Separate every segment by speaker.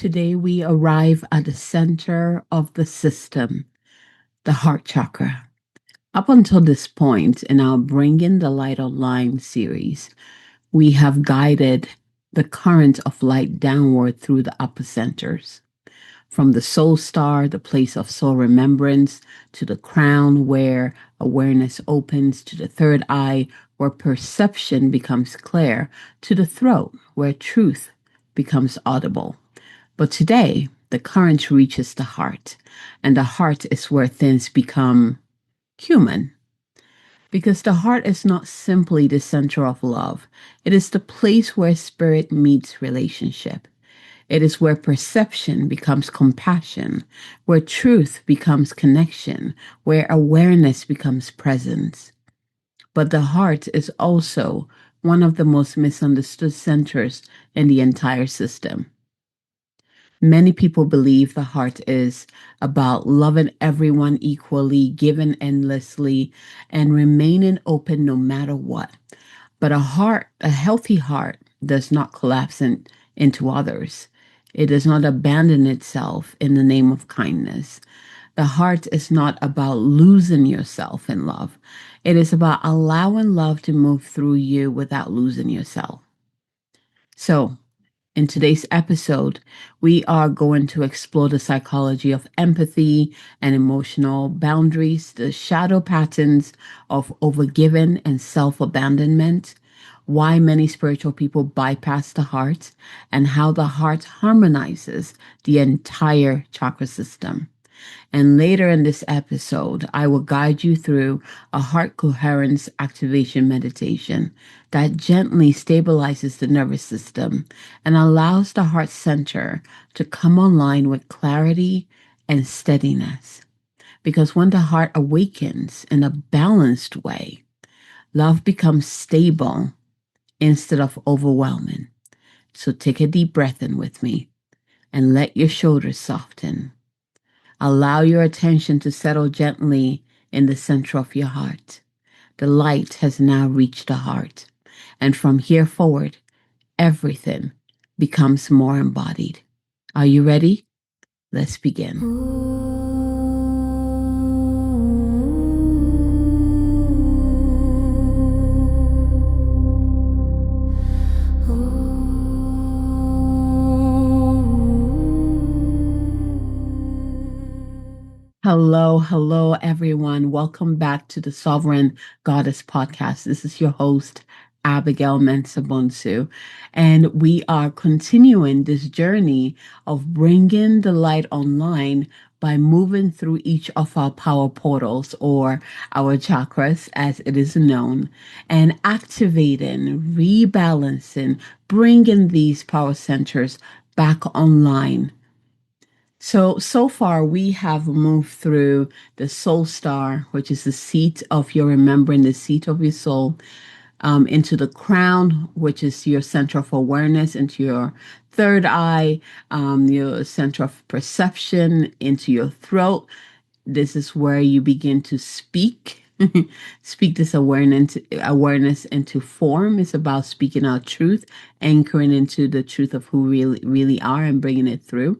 Speaker 1: Today we arrive at the center of the system, the heart chakra. Up until this point in our Bringing the Light Online series, we have guided the current of light downward through the upper centers. From the soul star, the place of soul remembrance, to the crown where awareness opens, to the third eye where perception becomes clear, to the throat where truth becomes audible. But today, the current reaches the heart, and the heart is where things become human. Because the heart is not simply the center of love, it is the place where spirit meets relationship. It is where perception becomes compassion, where truth becomes connection, where awareness becomes presence. But the heart is also one of the most misunderstood centers in the entire system. Many people believe the heart is about loving everyone equally, giving endlessly, and remaining open no matter what. But a healthy heart, does not collapse into others. It does not abandon itself in the name of kindness. The heart is not about losing yourself in love. It is about allowing love to move through you without losing yourself. So, in today's episode, we are going to explore the psychology of empathy and emotional boundaries, the shadow patterns of overgiving and self abandonment, why many spiritual people bypass the heart, and how the heart harmonizes the entire chakra system. And later in this episode, I will guide you through a heart coherence activation meditation that gently stabilizes the nervous system and allows the heart center to come online with clarity and steadiness. Because when the heart awakens in a balanced way, love becomes stable instead of overwhelming. So take a deep breath in with me and let your shoulders soften. Allow your attention to settle gently in the center of your heart. The light has now reached the heart. And from here forward, everything becomes more embodied. Are you ready? Let's begin. Hello, everyone. Welcome back to the Sovereign Goddess Podcast. This is your host, Abigail Mensah-Bonsu, and we are continuing this journey of bringing the light online by moving through each of our power portals, or our chakras as it is known, and activating, rebalancing, bringing these power centers back online. So far we have moved through the soul star, which is the seat of your remembering, the seat of your soul, into the crown, which is your center of awareness, into your third eye, your center of perception, into your throat. This is where you begin to speak. Speak this awareness into form. It's about speaking our truth, anchoring into the truth of who we really are and bringing it through.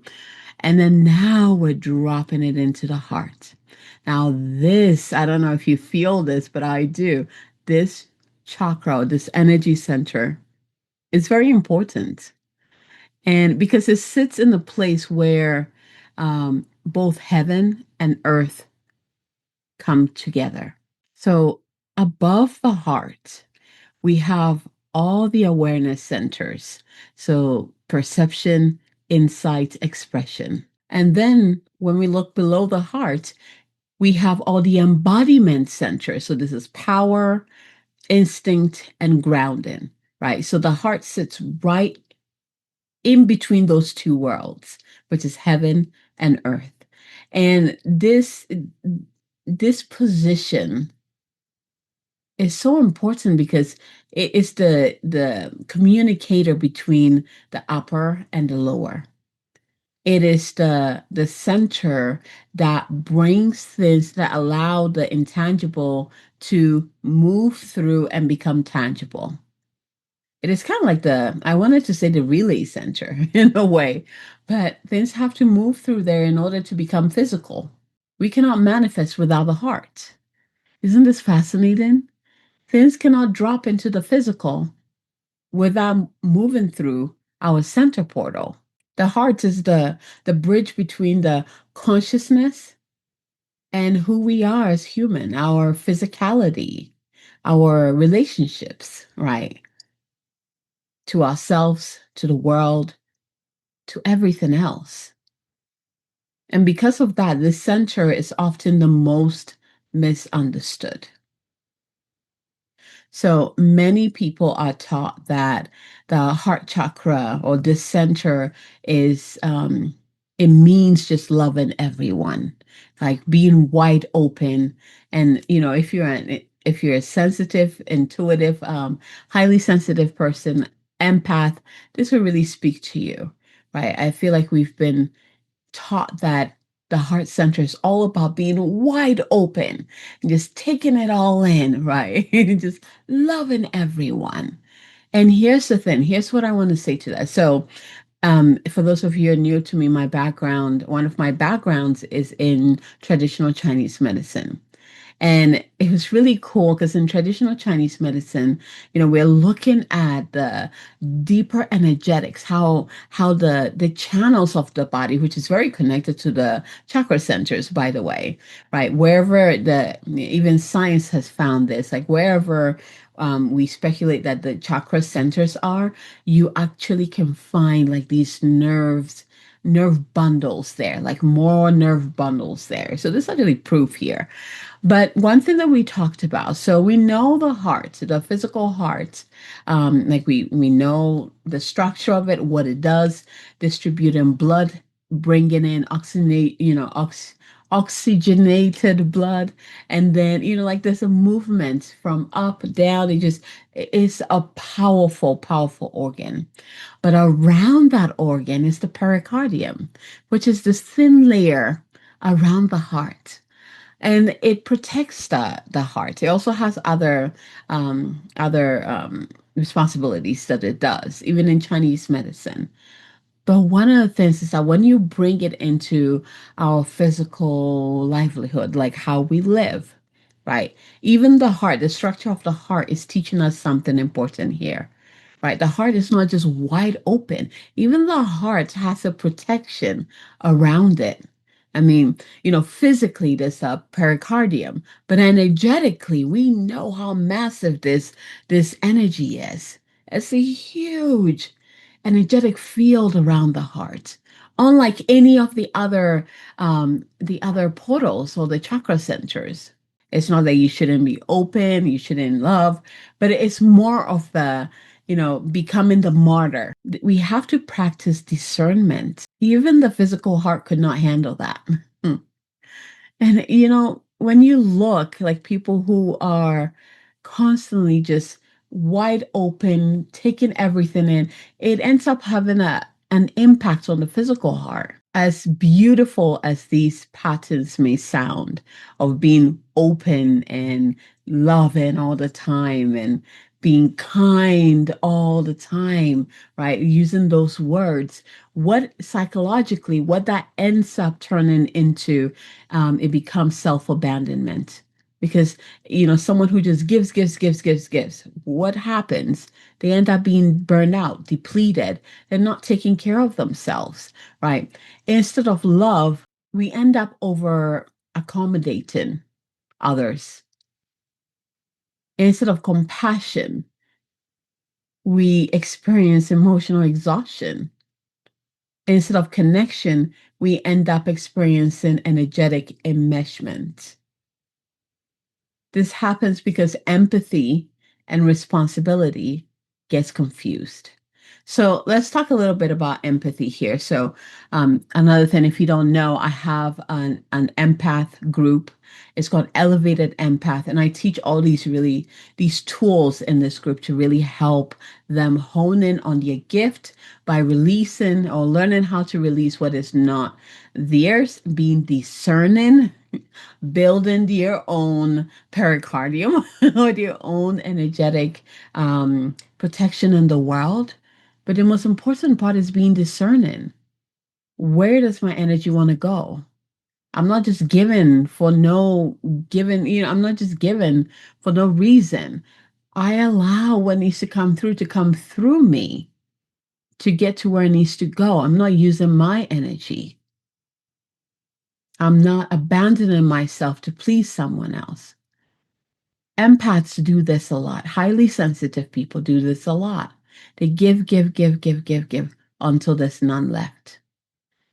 Speaker 1: And then now we're dropping it into the heart. Now, this, I don't know if you feel this, but I do. This chakra, this energy center, is very important. And because it sits in the place where both heaven and earth come together. So, above the heart, we have all the awareness centers. So, perception, insight, expression. And then when we look below the heart, we have all the embodiment centers. So, this is power, instinct, and grounding, right? So, the heart sits right in between those two worlds, which is heaven and earth. And this position is so important because it is the communicator between the upper and the lower. It is the center that brings things that allow the intangible to move through and become tangible. It is kind of like I wanted to say the relay center in a way, but things have to move through there in order to become physical. We cannot manifest without the heart. Isn't this fascinating? Things cannot drop into the physical without moving through our center portal. The heart is the bridge between the consciousness and who we are as human, our physicality, our relationships, right? To ourselves, to the world, to everything else. And because of that, the center is often the most misunderstood. So many people are taught that the heart chakra or this center is, it means just loving everyone, like being wide open. And, if you're a sensitive, intuitive, highly sensitive person, empath, this will really speak to you, right? I feel like we've been taught that the heart center is all about being wide open and just taking it all in, right? Just loving everyone. And here's the thing, here's what I want to say to that. So, for those of you who are new to me, my background, one of my backgrounds is in traditional Chinese medicine. And it was really cool because in traditional Chinese medicine, we're looking at the deeper energetics, how the channels of the body, which is very connected to the chakra centers, by the way, right? Wherever even science has found this, like wherever we speculate that the chakra centers are, you actually can find like these nerve bundles there, like more nerve bundles there. So there's actually proof here. But one thing that we talked about, so we know the heart, the physical heart, like we know the structure of it, what it does, distributing blood, bringing in oxygenated blood, and then like there's a movement from up down. It's a powerful, powerful organ. But around that organ is the pericardium, which is this thin layer around the heart, and it protects the heart. It also has other responsibilities that it does, even in Chinese medicine. But one of the things is that when you bring it into our physical livelihood, like how we live, right? Even the heart, the structure of the heart is teaching us something important here, right? The heart is not just wide open. Even the heart has a protection around it. I mean, physically there's a pericardium, but energetically, we know how massive this energy is. It's a huge energetic field around the heart, unlike any of the other portals or the chakra centers. It's not that you shouldn't be open, you shouldn't love, but it's more of becoming the martyr. We have to practice discernment. Even the physical heart could not handle that. And when you look like people who are constantly just wide open, taking everything in, it ends up having an impact on the physical heart. As beautiful as these patterns may sound of being open and loving all the time and being kind all the time, right? Using those words, what psychologically, what that ends up turning into, it becomes self-abandonment. Because, someone who just gives, gives, gives, gives, gives, what happens? They end up being burned out, depleted. They're not taking care of themselves, right? Instead of love, we end up over accommodating others. Instead of compassion, we experience emotional exhaustion. Instead of connection, we end up experiencing energetic enmeshment. This happens because empathy and responsibility gets confused. So let's talk a little bit about empathy here. So another thing, if you don't know, I have an empath group. It's called Elevated Empath, and I teach all these tools in this group to really help them hone in on their gift by releasing or learning how to release what is not theirs, being discerning, building your own pericardium or your own energetic protection in the world. But the most important part is being discerning. Where does my energy want to go? I'm not just giving for no given, I'm not just giving for no reason. I allow what needs to come through me to get to where it needs to go. I'm not using my energy. I'm not abandoning myself to please someone else. Empaths do this a lot. Highly sensitive people do this a lot. They give, give, give, give, give, give until there's none left.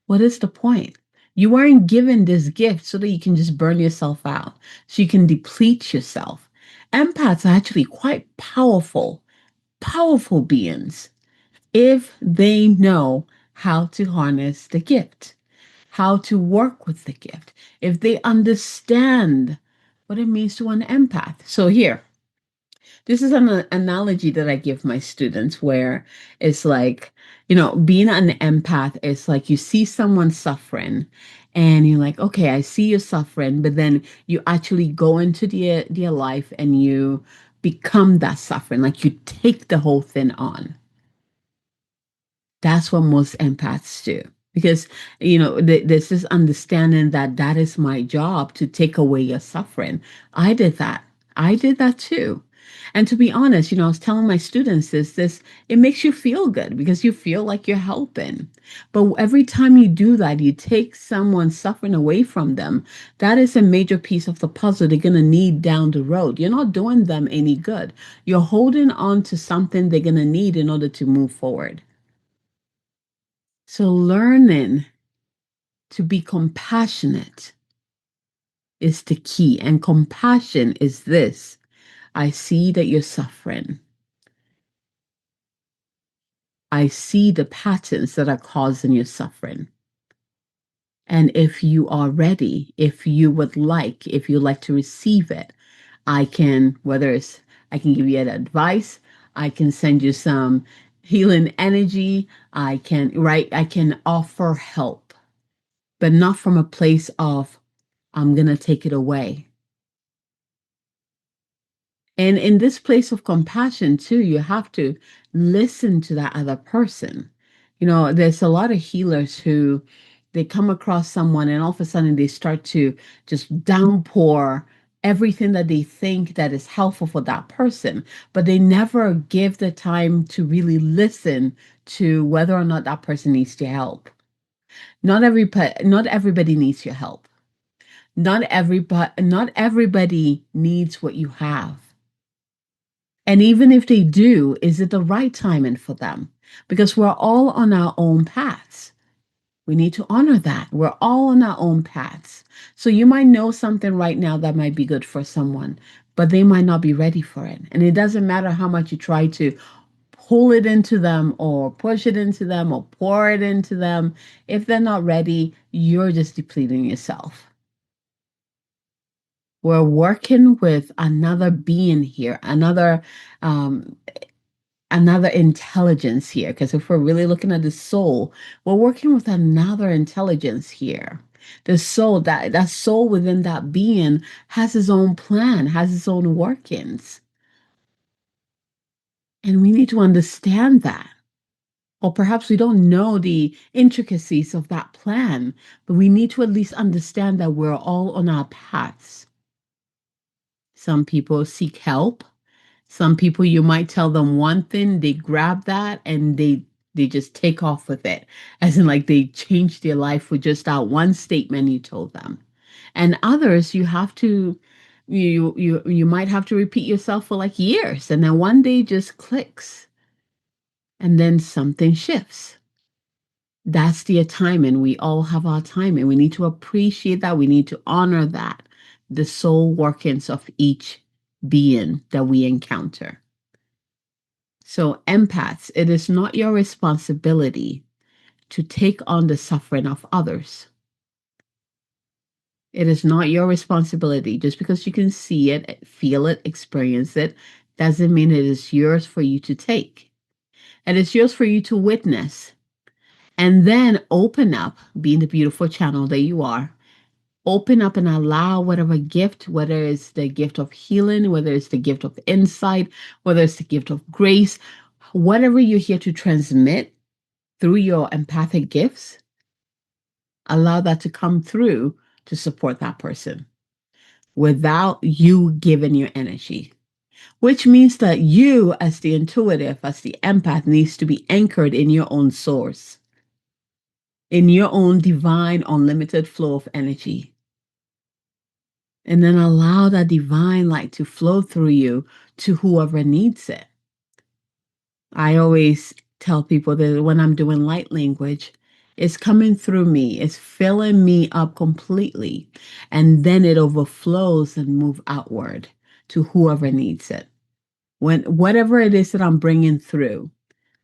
Speaker 1: What is the point? You weren't given this gift so that you can just burn yourself out, so you can deplete yourself. Empaths are actually quite powerful, powerful beings if they know how to harness the gift, how to work with the gift, if they understand what it means to an empath. So here, this is an analogy that I give my students where it's like, being an empath is like you see someone suffering and you're like, okay, I see you suffering, but then you actually go into their life and you become that suffering, like you take the whole thing on. That's what most empaths do. Because, there's this understanding that that is my job to take away your suffering. I did that. I did that too. And to be honest, I was telling my students this, it makes you feel good because you feel like you're helping. But every time you do that, you take someone's suffering away from them. That is a major piece of the puzzle they're going to need down the road. You're not doing them any good. You're holding on to something they're going to need in order to move forward. So, learning to be compassionate is the key. And compassion is this: I see that you're suffering. I see the patterns that are causing your suffering. And if you are ready, if you like to receive it, I can, I can give you an advice, I can send you some healing energy, I can offer help, but not from a place of I'm going to take it away. And in this place of compassion, too, you have to listen to that other person. There's a lot of healers who they come across someone and all of a sudden they start to just downpour everything that they think that is helpful for that person, but they never give the time to really listen to whether or not that person needs your help. Not everybody needs your help. Not everybody needs what you have. And even if they do, is it the right timing for them? Because we're all on our own paths. We need to honor that. We're all on our own paths. So you might know something right now that might be good for someone, but they might not be ready for it. And it doesn't matter how much you try to pull it into them or push it into them or pour it into them. If they're not ready, you're just depleting yourself. We're working with another being here, um, another intelligence here. Because if we're really looking at the soul, we're working with another intelligence here. The soul, that soul within that being has its own plan, has its own workings. And we need to understand that. Or perhaps we don't know the intricacies of that plan, but we need to at least understand that we're all on our paths. Some people seek help. Some people, you might tell them one thing, they grab that and they just take off with it. As in like they changed their life with just that one statement you told them. And others, you might have to repeat yourself for like years, and then one day just clicks and then something shifts. That's the timing. We all have our timing. We need to appreciate that. We need to honor that. The soul workings of each being that we encounter. So, empaths, it is not your responsibility to take on the suffering of others. It is not your responsibility. Just because you can see it, feel it, experience it, doesn't mean it is yours for you to take. And it's yours for you to witness and then open up, being the beautiful channel that you are, open up and allow whatever gift, whether it's the gift of healing, whether it's the gift of insight, whether it's the gift of grace, whatever you're here to transmit through your empathic gifts, allow that to come through to support that person without you giving your energy. Which means that you, as the intuitive, as the empath, needs to be anchored in your own source, in your own divine, unlimited flow of energy. And then allow that divine light to flow through you to whoever needs it. I always tell people that when I'm doing light language, it's coming through me, it's filling me up completely. And then it overflows and move outward to whoever needs it. When whatever it is that I'm bringing through,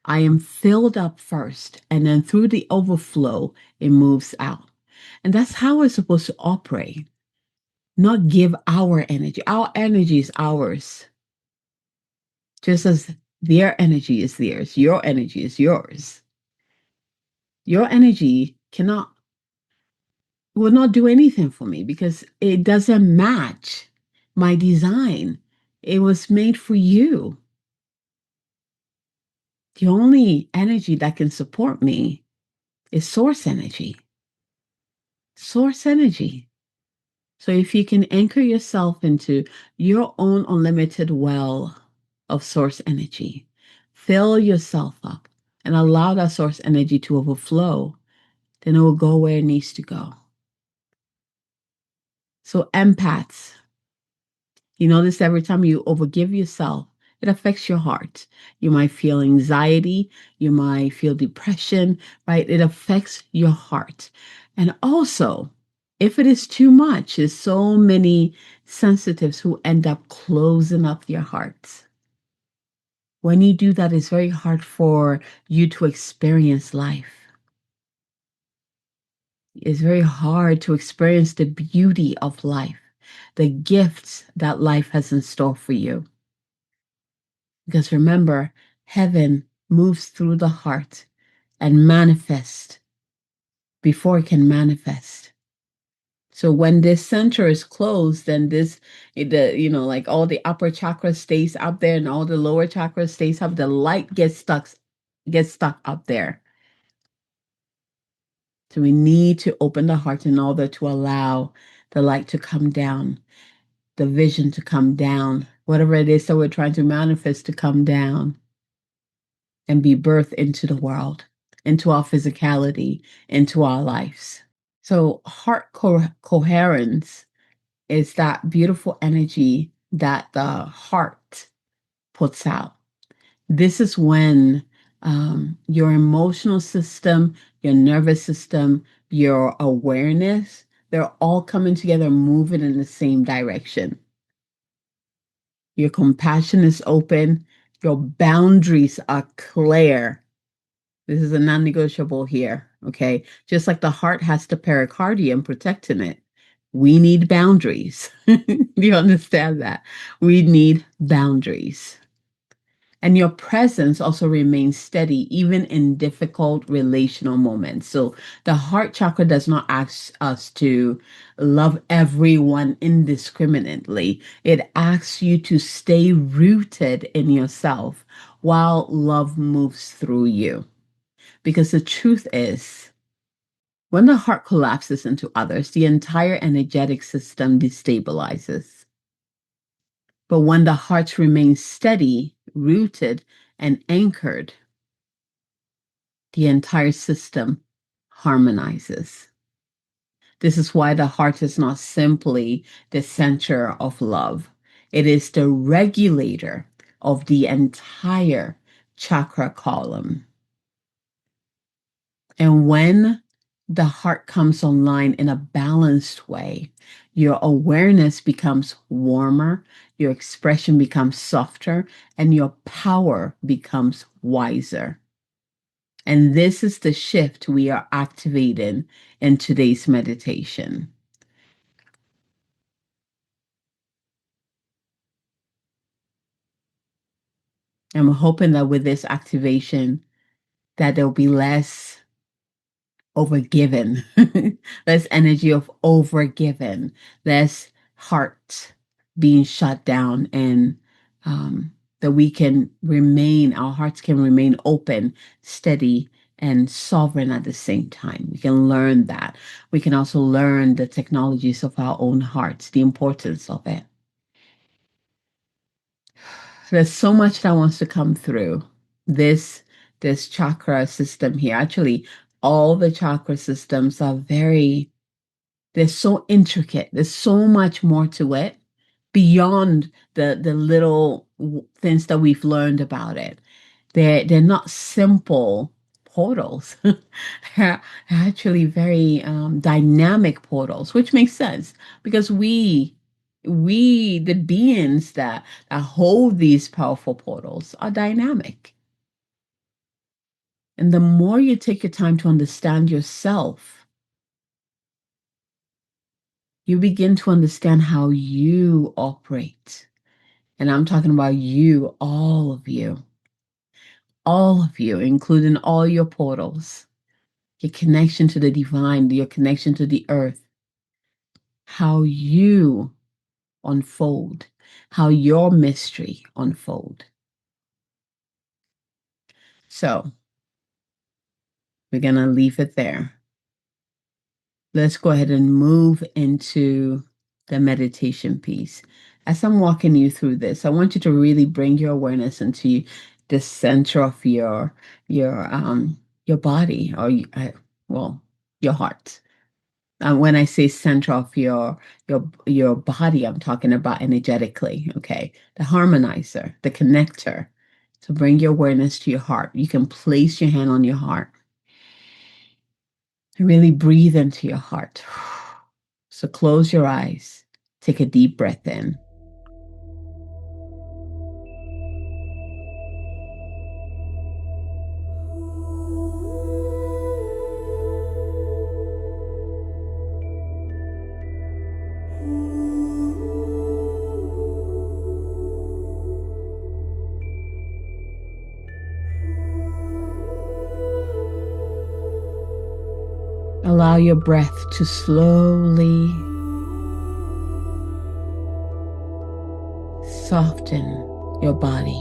Speaker 1: I am filled up first, and then through the overflow, it moves out. And that's how we're supposed to operate, not give our energy. Our energy is ours, just as their energy is theirs. Your energy is yours. Your energy will not do anything for me because it doesn't match my design. It was made for you. The only energy that can support me is source energy. Source energy. So if you can anchor yourself into your own unlimited well of source energy, fill yourself up and allow that source energy to overflow, then it will go where it needs to go. So empaths, you notice every time you overgive yourself, it affects your heart. You might feel anxiety, you might feel depression, right? It affects your heart. And also, if it is too much, there's so many sensitives who end up closing up their hearts. When you do that, it's very hard for you to experience life. It's very hard to experience the beauty of life, the gifts that life has in store for you. Because remember, heaven moves through the heart and manifests before it can manifest. So when this center is closed, then like all the upper chakra stays up there and all the lower chakra stays up. The light gets stuck up there. So we need to open the heart in order to allow the light to come down, the vision to come down, whatever it is that we're trying to manifest to come down and be birthed into the world, into our physicality, into our lives. So heart coherence is that beautiful energy that the heart puts out. This is when your emotional system, your nervous system, your awareness, they're all coming together, moving in the same direction. Your compassion is open. Your boundaries are clear. This is a non-negotiable here, okay? Just like the heart has the pericardium protecting it, we need boundaries. Do you understand that? We need boundaries. And your presence also remains steady even in difficult relational moments. So the heart chakra does not ask us to love everyone indiscriminately. It asks you to stay rooted in yourself while love moves through you. Because the truth is, when the heart collapses into others, the entire energetic system destabilizes. But when the heart remains steady, rooted, and anchored, the entire system harmonizes. This is why the heart is not simply the center of love, it is the regulator of the entire chakra column. And when the heart comes online in a balanced way, your awareness becomes warmer, your expression becomes softer, and your power becomes wiser. And this is the shift we are activating in today's meditation. And we're hoping that with this activation, that there'll be less overgiven. Less energy of overgiven. Less heart being shut down, and that we can remain, our hearts can remain open, steady, and sovereign at the same time. We can learn that. We can also learn the technologies of our own hearts, the importance of it. There's so much that wants to come through this this chakra system here. Actually, all the chakra systems are they're so intricate. There's so much more to it beyond the little things that we've learned about it. They're not simple portals. They're actually very dynamic portals, which makes sense because we the beings that hold these powerful portals are dynamic. And the more you take your time to understand yourself, you begin to understand how you operate. And I'm talking about you, all of you, including all your portals, your connection to the divine, your connection to the earth, how you unfold, how your mystery unfold. So we're going to leave it there. Let's go ahead and move into the meditation piece. As I'm walking you through this, I want you to really bring your awareness into the center of your body, or well, your heart. When I say center of your body, I'm talking about energetically. Okay, the harmonizer, the connector. So bring your awareness to your heart. You can place your hand on your heart. Really breathe into your heart. So close your eyes. Take a deep breath in. Allow your breath to slowly soften your body.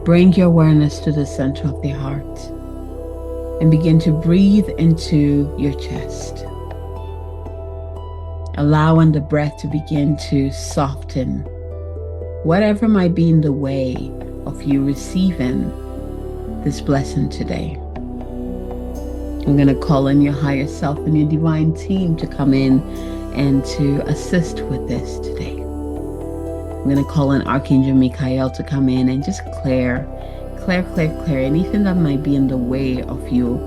Speaker 1: Bring your awareness to the center of the heart and begin to breathe into your chest. Allowing the breath to begin to soften whatever might be in the way of you receiving this blessing today. I'm going to call in your higher self and your divine team to come in and to assist with this today. I'm going to call in Archangel Michael to come in and just clear anything that might be in the way of you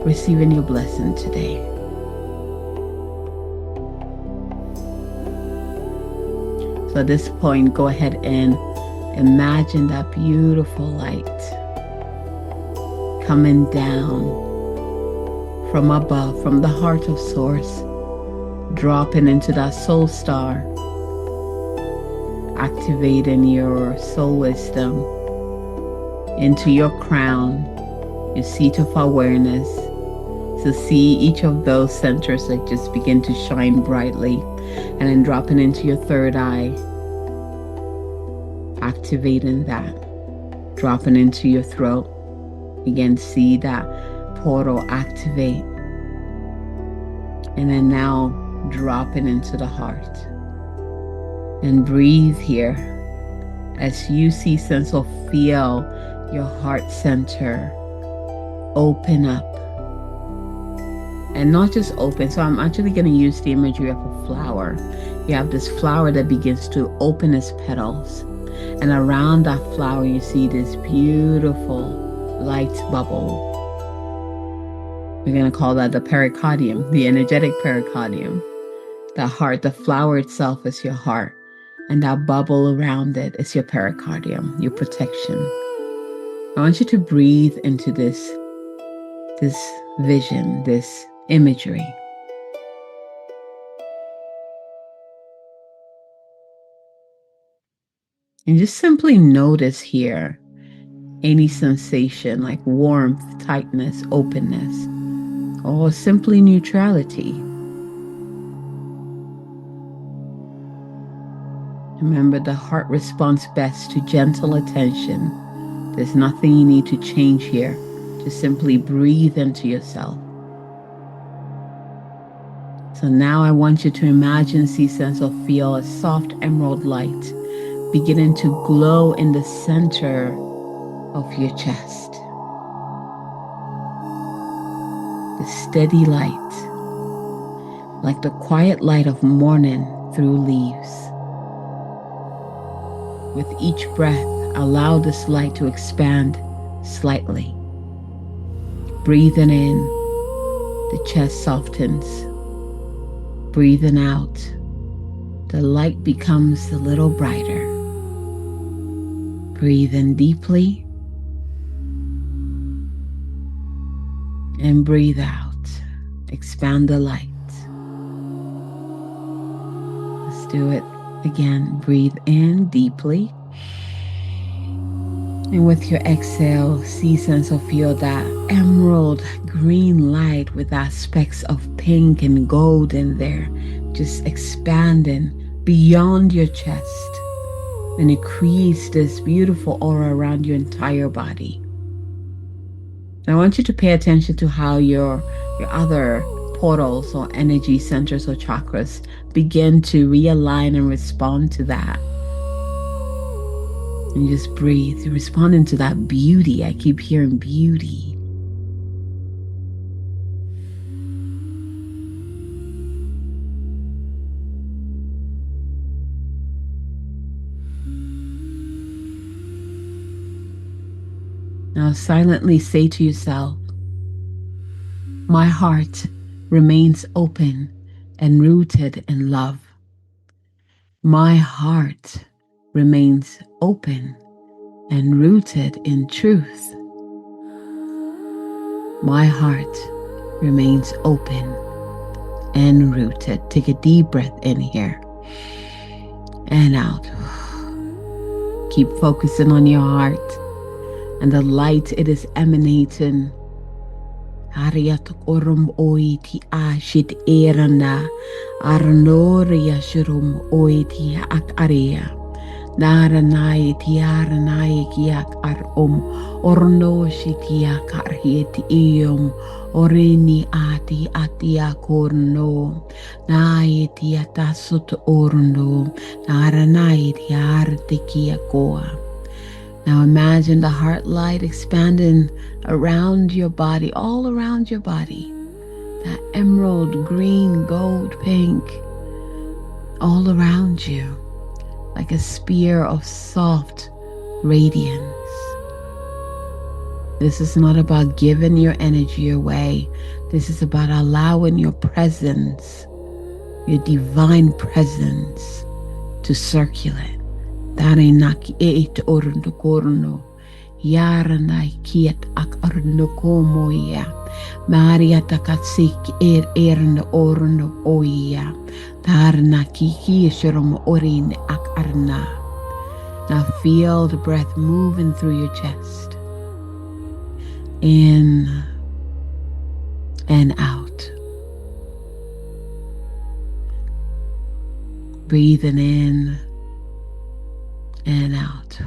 Speaker 1: receiving your blessing today. So at this point, go ahead and imagine that beautiful light coming down from above, from the heart of Source, dropping into that soul star, activating your soul wisdom into your crown, your seat of awareness. So see each of those centers that just begin to shine brightly, and then dropping into your third eye, activating that, dropping into your throat. Again, see that portal activate, and then now dropping into the heart. And breathe here as you see, sense, or feel your heart center open up. And not just open. So I'm actually going to use the imagery of a flower. You have this flower that begins to open its petals. And around that flower, you see this beautiful light bubble. We're going to call that the pericardium, the energetic pericardium. The heart, the flower itself is your heart. And that bubble around it is your pericardium, your protection. I want you to breathe into this vision, this imagery. And just simply notice here any sensation like warmth, tightness, openness, or simply neutrality. Remember, the heart responds best to gentle attention. There's nothing you need to change here. Just simply breathe into yourself. So now I want you to imagine, see, sense, or feel a soft emerald light beginning to glow in the center of your chest. The steady light, like the quiet light of morning through leaves. With each breath, allow this light to expand slightly. Breathing in, the chest softens. Breathing out, the light becomes a little brighter. Breathe in deeply and breathe out. Expand the light. Let's do it again. Breathe in deeply. And with your exhale, see, sense, or feel that emerald green light with aspects of pink and gold in there, just expanding beyond your chest. And it creates this beautiful aura around your entire body. And I want you to pay attention to how your other portals or energy centers or chakras begin to realign and respond to that. And just breathe. You're responding to that beauty. I keep hearing beauty. Now silently say to yourself, my heart remains open and rooted in love. My heart remains open and rooted in truth. My heart remains open and rooted. Take a deep breath in here and out. Keep focusing on your heart and the light it is emanating. Hariatok orum oiti ashit erana arnoria shurum oiti ak area. Naranai tiaranai kiak ar orno shitiak arhieti ium orini ati atia korno nai tiatasut orno naranai tiartikia koa. Now imagine the heart light expanding around your body, all around your body. That emerald, green, gold, pink, all around you, like a spear of soft radiance. This is not about giving your energy away. This is about allowing your presence, your divine presence, to circulate. Darinaki eit orno korno, yaranai kiet ak orno komoya, Maria takatsik erno orno oya, Darnaki kiesherom orin ak arna. Now feel the breath moving through your chest, in and out. Breathing in and out.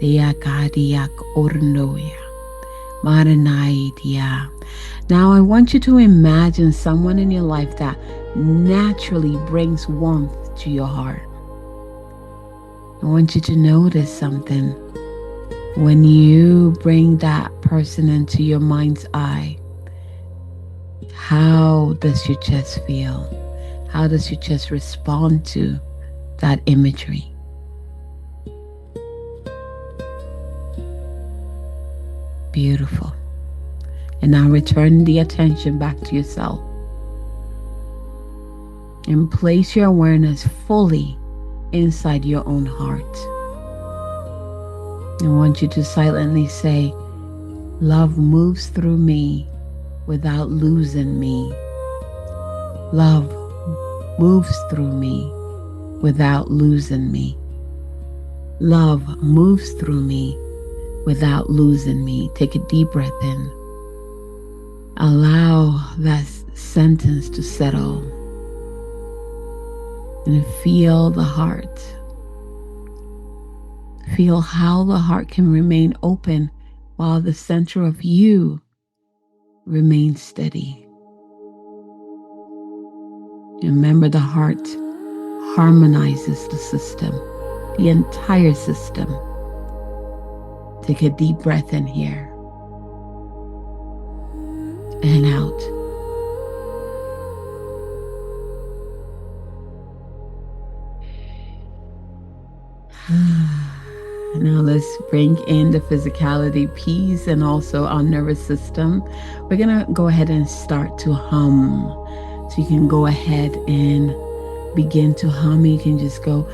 Speaker 1: Diakadiak ornoya. Maranaidia. Now I want you to imagine someone in your life that naturally brings warmth to your heart. I want you to notice something. When you bring that person into your mind's eye, how does your chest feel? How does your chest respond to that imagery? Beautiful. And now return the attention back to yourself and place your awareness fully inside your own heart. I want you to silently say, love moves through me without losing me. Love moves through me without losing me. Love moves through me without losing me. Take a deep breath in. Allow that sentence to settle and feel the heart. Feel how the heart can remain open while the center of you remains steady. Remember, the heart harmonizes the system, the entire system. Take a deep breath in here and out. Now let's bring in the physicality piece and also our nervous system. We're going to go ahead and start to hum. So you can go ahead and begin to hum. You can just go,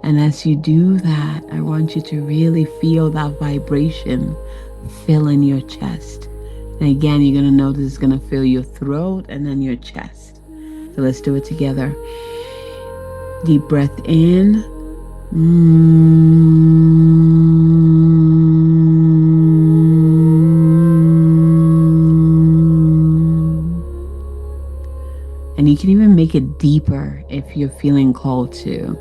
Speaker 1: And as you do that, I want you to really feel that vibration filling your chest. And again, you're going to notice it's going to fill your throat and then your chest. So let's do it together. Deep breath in. And you can even make it deeper if you're feeling called to.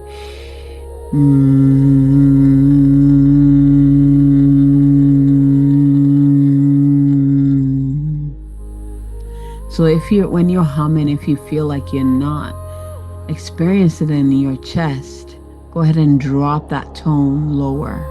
Speaker 1: So when you're humming, if you feel like you're not experiencing it in your chest, go ahead and drop that tone lower.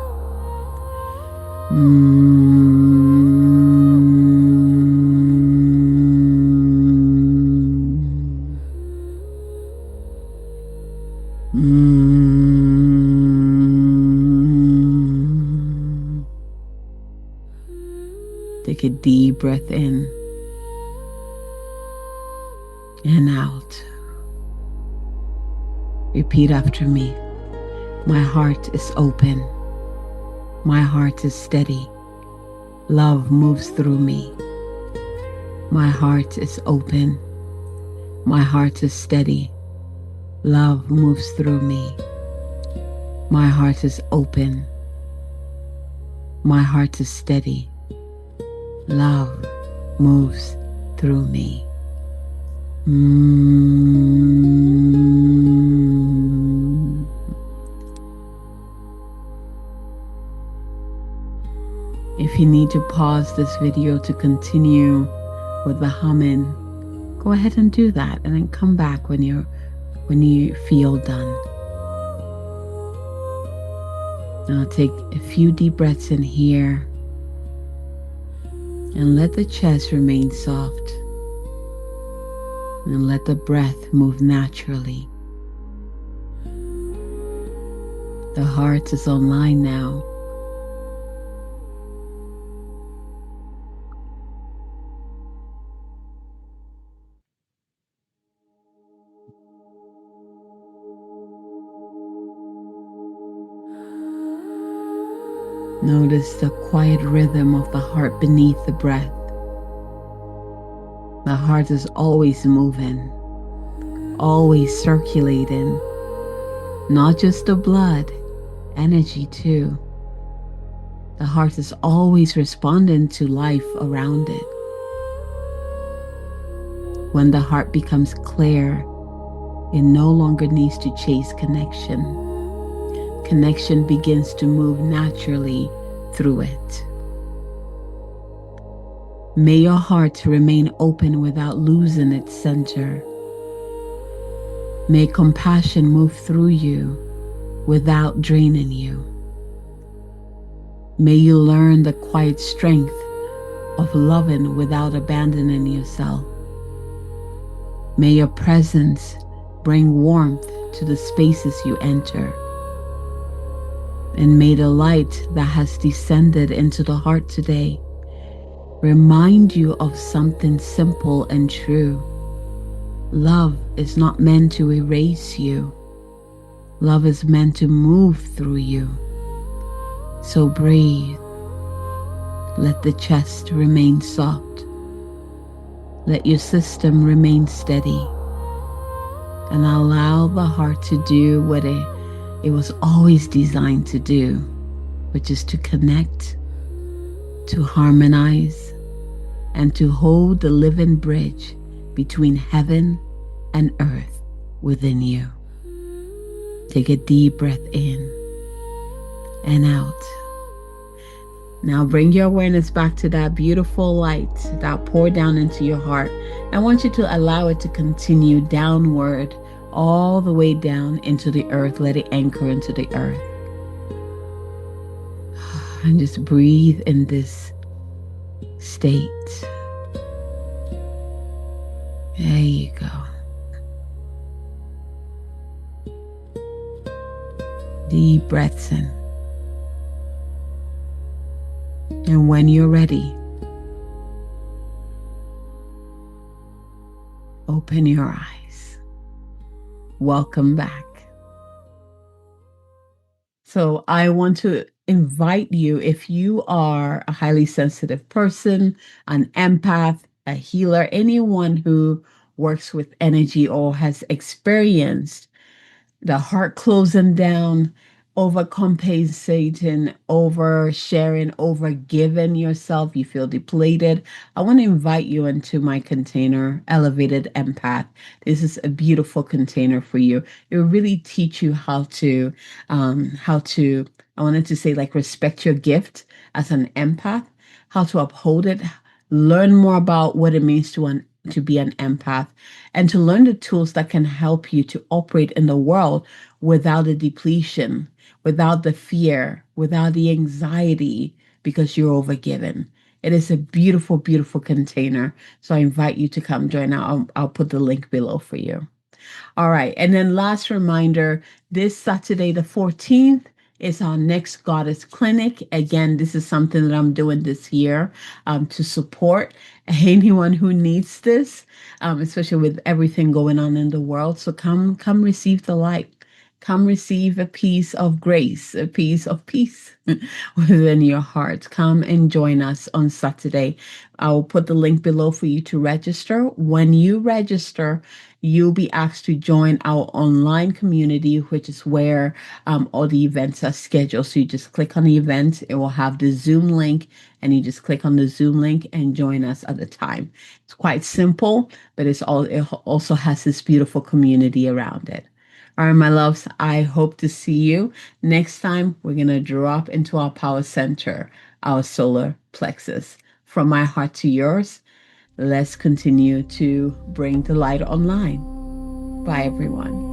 Speaker 1: Take a deep breath in and out. Repeat after me. My heart is open. My heart is steady. Love moves through me. My heart is open. My heart is steady. Love moves through me. My heart is open. My heart is steady. Love moves through me. If you need to pause this video to continue with the humming, go ahead and do that, and then come back when you feel done. Now take a few deep breaths in here and let the chest remain soft, and let the breath move naturally. The heart is online now. Notice the quiet rhythm of the heart beneath the breath. The heart is always moving, always circulating, not just the blood, energy too. The heart is always responding to life around it. When the heart becomes clear, it no longer needs to chase connection. Connection begins to move naturally through it. May your heart remain open without losing its center. May compassion move through you without draining you. May you learn the quiet strength of loving without abandoning yourself. May your presence bring warmth to the spaces you enter. And may the light that has descended into the heart today remind you of something simple and true. Love is not meant to erase you. Love is meant to move through you. So breathe. Let the chest remain soft. Let your system remain steady and allow the heart to do what it was always designed to do, which is to connect, to harmonize, and to hold the living bridge between heaven and earth within you. Take a deep breath in and out. Now bring your awareness back to that beautiful light that poured down into your heart. I want you to allow it to continue downward, all the way down into the earth. Let it anchor into the earth. And just breathe in this state. There you go. Deep breaths in. And when you're ready, open your eyes. Welcome back. So I want to invite you, if you are a highly sensitive person, an empath, a healer, anyone who works with energy or has experienced the heart closing down, overcompensating, oversharing, overgiving yourself, you feel depleted, I want to invite you into my container, Elevated Empath. This is a beautiful container for you. It will really teach you I wanted to say, like, respect your gift as an empath, how to uphold it, learn more about what it means to be an empath, and to learn the tools that can help you to operate in the world without the depletion, without the fear, without the anxiety, because you're overgiven. It is a beautiful, beautiful container. So I invite you to come join. I'll put the link below for you. All right. And then last reminder, this Saturday, the 14th, is our next Goddess Clinic. Again, this is something that I'm doing this year to support anyone who needs this, especially with everything going on in the world. So come receive the light. Come receive a piece of grace, a piece of peace within your heart. Come and join us on Saturday. I'll put the link below for you to register. When you register, you'll be asked to join our online community, which is where all the events are scheduled. So you just click on the event, it will have the Zoom link, and you just click on the Zoom link and join us at the time. It's quite simple, but it also has this beautiful community around it. All right, my loves, I hope to see you next time. We're going to drop into our power center, our solar plexus. From my heart to yours, let's continue to bring the light online. Bye, everyone.